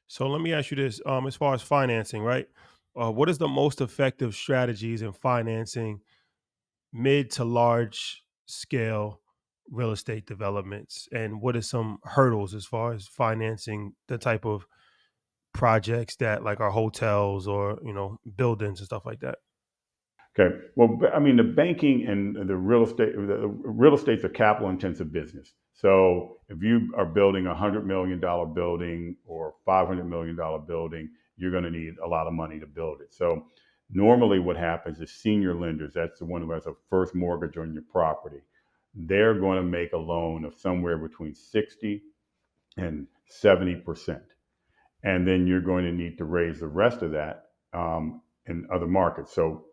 So let me ask you this: as far as financing, right? What is the most effective strategies in financing mid to large scale real estate developments, and what are some hurdles as far as financing the type of projects that like are hotels or buildings and stuff like that? Okay. Well, I mean, the banking and the real estate's a capital intensive business. So if you are building $100 million building or $500 million building, you're going to need a lot of money to build it. So normally what happens is senior lenders, that's the one who has a first mortgage on your property, they're going to make a loan of somewhere between 60 and 70%. And then you're going to need to raise the rest of that in other markets. So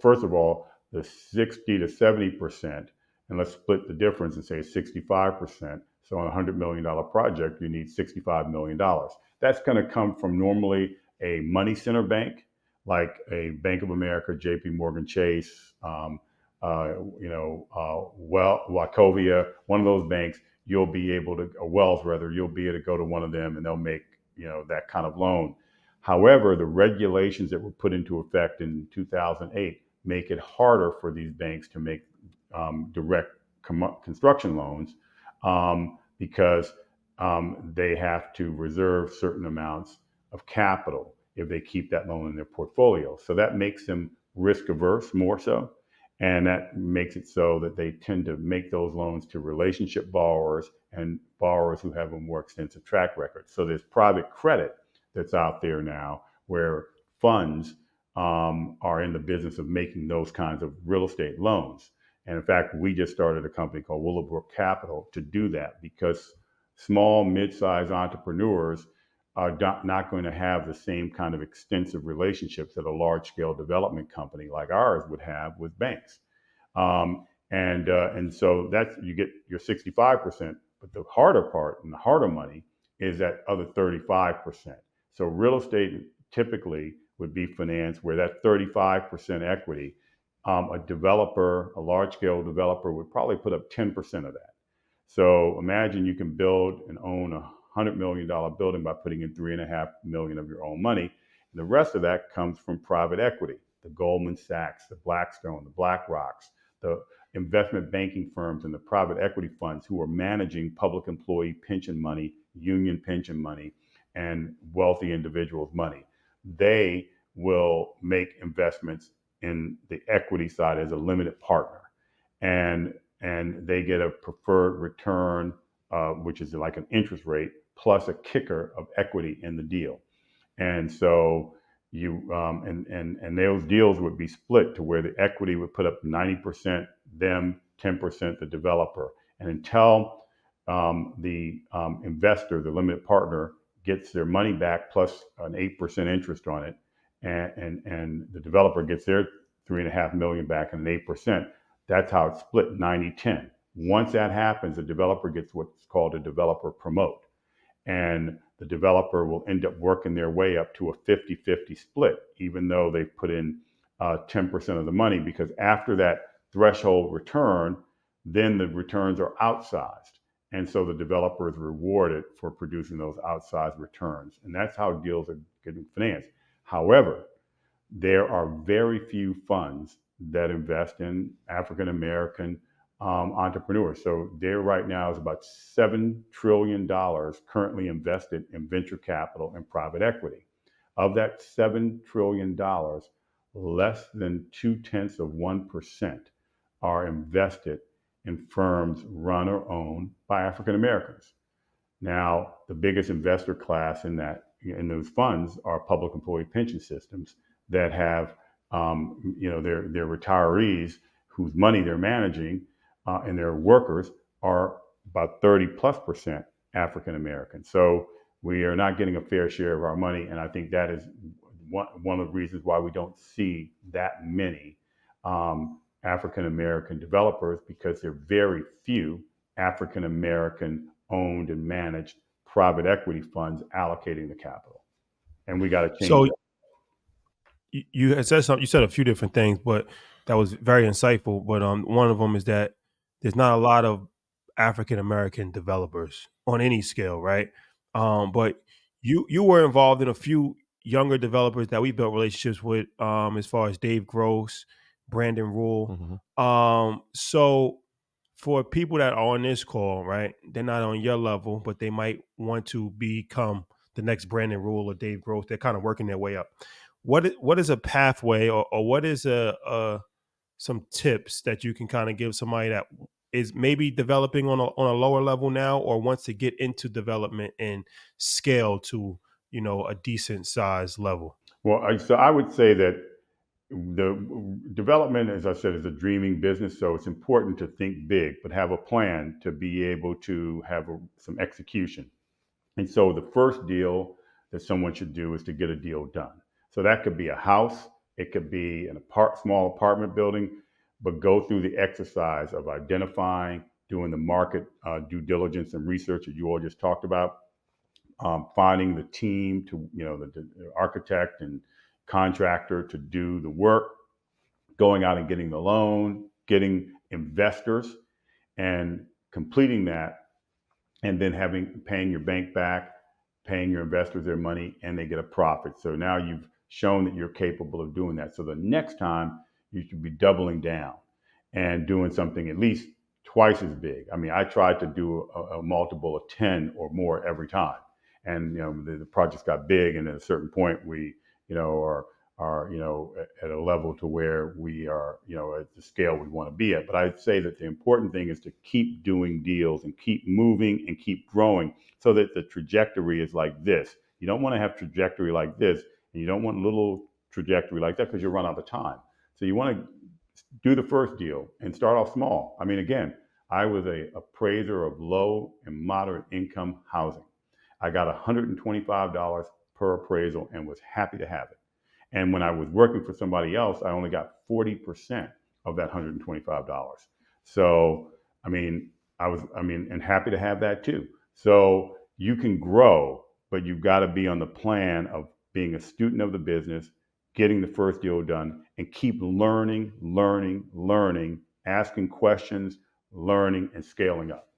first of all, the 60 to 70%, and let's split the difference and say 65%. So on a $100 million project, you need $65 million. That's going to come from normally a money center bank, like a Bank of America, J.P. Morgan Chase, Wachovia, one of those banks. You'll be able to, or Wells rather, you'll be able to go to one of them, and they'll make that kind of loan. However, the regulations that were put into effect in 2008 make it harder for these banks to make direct construction loans because they have to reserve certain amounts of capital if they keep that loan in their portfolio. So that makes them risk averse more so. And that makes it so that they tend to make those loans to relationship borrowers and borrowers who have a more extensive track record. So there's private credit that's out there now where funds are in the business of making those kinds of real estate loans. And in fact, we just started a company called Willowbrook Capital to do that because small, mid-sized entrepreneurs are not going to have the same kind of extensive relationships that a large-scale development company like ours would have with banks. And so that's you get your 65%, but the harder part and the harder money is that other 35%. So real estate typically would be financed where that 35% equity, a large scale developer would probably put up 10% of that. So imagine you can build and own $100 million building by putting in $3.5 million of your own money. And the rest of that comes from private equity, the Goldman Sachs, the Blackstone, the BlackRocks, the investment banking firms and the private equity funds who are managing public employee pension money, union pension money, and wealthy individuals' money. They will make investments in the equity side as a limited partner. And they get a preferred return, which is like an interest rate, plus a kicker of equity in the deal. And so and those deals would be split to where the equity would put up 90% them, 10% the developer. And until the investor, the limited partner, gets their money back plus an 8% interest on it, and the developer gets their 3.5 million back and an 8%. That's how it's split 90-10. Once that happens, the developer gets what's called a developer promote. And the developer will end up working their way up to a 50-50 split, even though they've put in 10% of the money, because after that threshold return, then the returns are outsized. And so the developer is rewarded for producing those outsized returns. And that's how deals are getting financed. However, there are very few funds that invest in African American entrepreneurs. So there right now is about $7 trillion currently invested in venture capital and private equity. Of that $7 trillion, less than 0.2% are invested in firms run or owned by African Americans. Now, the biggest investor class in those funds are public employee pension systems that have their retirees whose money they're managing and their workers are about 30+% African American. So we are not getting a fair share of our money, and I think that is one of the reasons why we don't see that many African American developers, because there are very few African American owned and managed private equity funds allocating the capital, and we got to change So that. you had said something. You said a few different things, but that was very insightful. But one of them is that there's not a lot of African American developers on any scale, right? But You were involved in a few younger developers that we built relationships with, as far as Dave Gross, Brandon Rule. Hmm. So for people that are on this call, right, they're not on your level, but they might want to become the next Brandon Rule or Dave Gross. They're kind of working their way up. What is a pathway, or what is a some tips that you can kind of give somebody that is maybe developing on a lower level now, or wants to get into development and scale to, a decent size level? Well, so I would say that the development, as I said, is a dreaming business. So it's important to think big, but have a plan to be able to have some execution. And so the first deal that someone should do is to get a deal done. So that could be a house, it could be an small apartment building, but go through the exercise of identifying, doing the market due diligence and research that you all just talked about, finding the team to, the architect and contractor to do the work, going out and getting the loan, getting investors, and completing that, and then paying your bank back, paying your investors their money, and they get a profit. So now you've shown that you're capable of doing that. So the next time you should be doubling down and doing something at least twice as big. I mean, I tried to do a multiple of 10 or more every time. And the projects got big, and at a certain point we, are at a level to where we are, at the scale we want to be at. But I'd say that the important thing is to keep doing deals and keep moving and keep growing, so that the trajectory is like this. You don't want to have trajectory like this, and you don't want little trajectory like that, because you'll run out of time. So you want to do the first deal and start off small. I mean, again, I was a appraiser of low and moderate income housing. I got $125 per appraisal and was happy to have it. And when I was working for somebody else, I only got 40% of that $125. So, and happy to have that too. So you can grow, but you've got to be on the plan of being a student of the business, getting the first deal done, and keep learning, asking questions, learning, and scaling up.